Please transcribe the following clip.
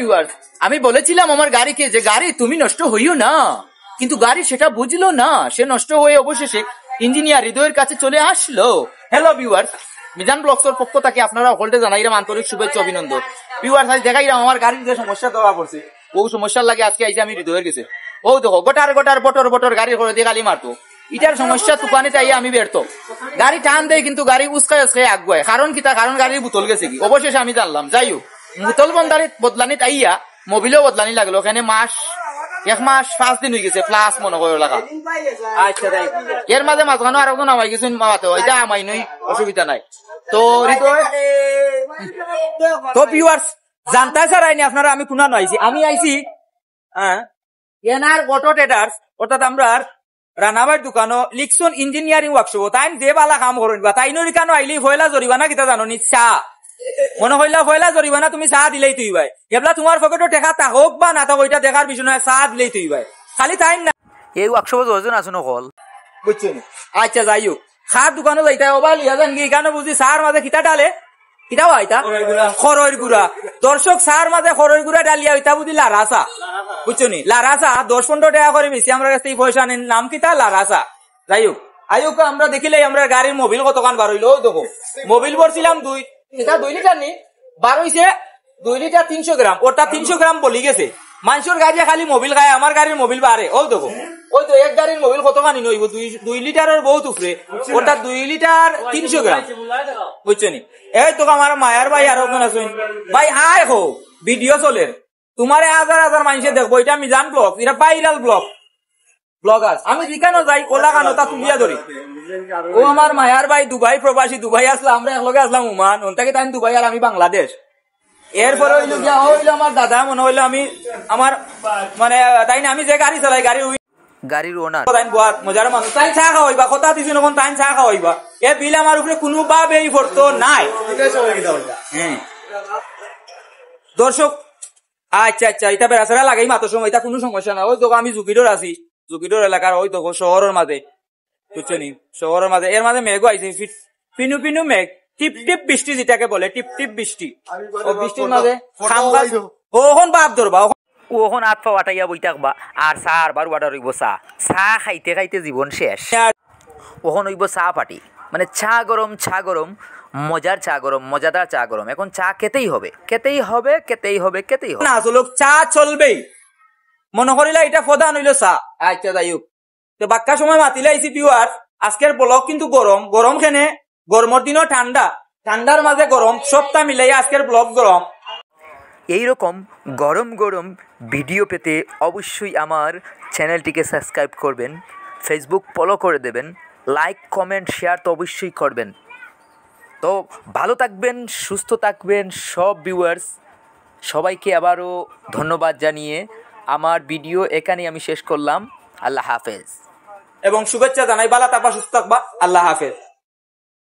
Viewers, আমি বলেছিলাম আমার গাড়িকে যে গাড়ি তুমি নষ্ট হইও না, কিন্তু গাড়ি সেটা বুঝলো না, সে নষ্ট হয়ে অবশেষে ইঞ্জিনিয়ার হৃদয়ের কাছে চলে আসলো। হ্যালো ভিউয়ার্স, মিজান ব্লগসের পক্ষ থেকে আপনারা সকলকে জানাইলাম আন্তরিক শুভেচ্ছা অভিনন্দন। ভিউয়ার্স, আজ দেখাইলাম আমার গাড়ির যে সমস্যা দেওয়া পড়ছে, ও সমস্যার লাগে আজকে আইসে আমি হৃদয়ের গেছে। ও দেখো গোটার বটর বটর গাড়ি করে দিয়ে গালি মারতো, ইটার সমস্যা তুফানে চাই আমি বেরতো, গাড়ি টান দেয় কিন্তু গাড়ি উস্কায় আগুয়ায়, কারণ কি তা কারণ গাড়ির বোতল গেছে কি, অবশেষে আমি জানলাম। যাই হোক, বোতল বদলানি তাইয়া মোবিলও বদলানি লাগলো, ওখানে এক মাস 5 দিন হয়ে গেছে প্লাস মনে করে লাগা। আচ্ছা তাই এর মাঝে মাঝখানে আর একজন আমায় কিছু মামাতে ওইটা আমাই নই, অসুবিধা নাই। তো তো ভিউয়ার্স জানতে চাইনি আপনারা আমি কোনা নইছি, আমি আইছি এনআর অটো ট্রেডার্স, অর্থাৎ আমরা রানাবাইর দোকানো লিকসন ইঞ্জিনিয়ারিং ওয়ার্কশপ, তাই যে বালা কাম করেন বা তাই নই কেন আইলি ফয়লা জরিবানা কিতা জানো নি, চা মনে হইলা ফয়লা জরিবানা তুমি চা দিলেই তুই ভাই, এবলা তোমার পকেটও টেকা থাকুক বা না থাকুক ওইটা দেখার বিষয় নয়, চা দিলেই তুই ভাই, খালি তাই না এই ওয়ার্কশপে যজন আছো নকল বুঝছো। আচ্ছা যাই হোক, খার দোকানে যাইতা ওবা লিয়া যান গিয়ে কেন বুঝি চার মাঝে খিতা ডালে কিতা হইতা খরয়ের গুড়া, দর্শক চার মাঝে খরয়ের গুড়া ডালিয়া হইতা বুঝি লারাসা, বুঝছো নি, লারাসা 10-15 টাকা করে বেশি আমরা কাছ থেকে পয়সা নেন, নাম কিতা লারাসা। যাই হোক আইক আমরা দেখিলে আমরা গাড়ির মোবিল কতখান বার হইলো, দেখো মোবিল ভরছিলাম 2 লিটার নি, বার হইছে 2 লিটার 300 গ্রাম, ওটা 300 গ্রাম বলি গেছে। মানুষের গাড়ি খালি মোবিল খায়, আমার গাড়ির মোবিল বাড়ে, ও দেখো ওই তো এক গাড়ির মোবিল কতখানি নইব, 2 লিটারের বহুত উপরে, ওটা 2 লিটার 300 গ্রাম, বুঝছো নি। এই তো আমার মায়ার ভাই আর একজন আছেন ভাই, হায় হো ভিডিও চলে, তোমারে হাজার হাজার মানুষে দেখবো, এটা মিজান ব্লগ, এটা ভাইরাল ব্লগার, আমি যেখানে যাই ওলা কানো তা তুলিয়া ধরি। ও আমার মায়ার ভাই দুবাই প্রবাসী, দুবাই আসলাম, আমরা একলগে আসলাম ওমান, ওনটাকে তাই দুবাই আর আমি বাংলাদেশ। এরপরে হইলো গিয়া হইলো আমার দাদা, মনে হইলো আমি আমার মানে তাই না, আমি যে গাড়ি চালাই গাড়ির ওনার তাই বহুত মজার মানুষ, তাই চা খাওয়াইবা কথা দিছি নখন, তাই চা খাওয়াইবা, এ বিল আমার উপরে কোনো ভাবেই পড়তো নাই। দর্শক আচ্ছা আচ্ছা, এটা বেড়াছাড়া লাগাই মাত্র সময়, এটা কোনো সমস্যা না। ওই তো আমি জুকিডোর আছি, জুকিডোর এলাকার ওই তো শহরের মাঝে, বুঝছো নি, শহরের মাঝে এর মাঝে মেঘও আইছে, পিনু পিনু মেঘ, টিপ টিপ বৃষ্টি যেটাকে বলে, টিপ টিপ বৃষ্টি, ও বৃষ্টির মাঝে ওখন বাপ ধরবা, ওখন হাত পা ওয়াটাইয়া বই থাকবা আর চা আর বার ওয়াটার হইব, চা খাইতে খাইতে জীবন শেষ, ওখন হইব চা পাটি, মানে চা গরম মজার চা গরম, মজাদার চা গরম, এখন চা খেতেই হবে না, আসলে চা চলবেই, মনে করিলা এটা প্রধান হইল চা। আচ্ছা যাই হোক, তো বাক্কা সময় মাতিলে আইসি ভিউয়ার, আজকের ব্লগ কিন্তু গরম খেনে, গরমের দিনও ঠান্ডার মাঝে গরম, সবটা মিলাই আজকের ব্লগ গরম। এইরকম গরম ভিডিও পেতে অবশ্যই আমার চ্যানেলটিকে সাবস্ক্রাইব করবেন, ফেসবুক ফলো করে দেবেন, লাইক কমেন্ট শেয়ার তো অবশ্যই করবেন। তো ভালো থাকবেন, সুস্থ থাকবেন সব ভিউয়ার্স, সবাইকে আবারও ধন্যবাদ জানিয়ে আমার ভিডিও এখানেই আমি শেষ করলাম। আল্লাহ হাফেজ এবং শুভেচ্ছা জানাই, ভালো থাকবা, সুস্থ থাকবা, আল্লাহ হাফেজ।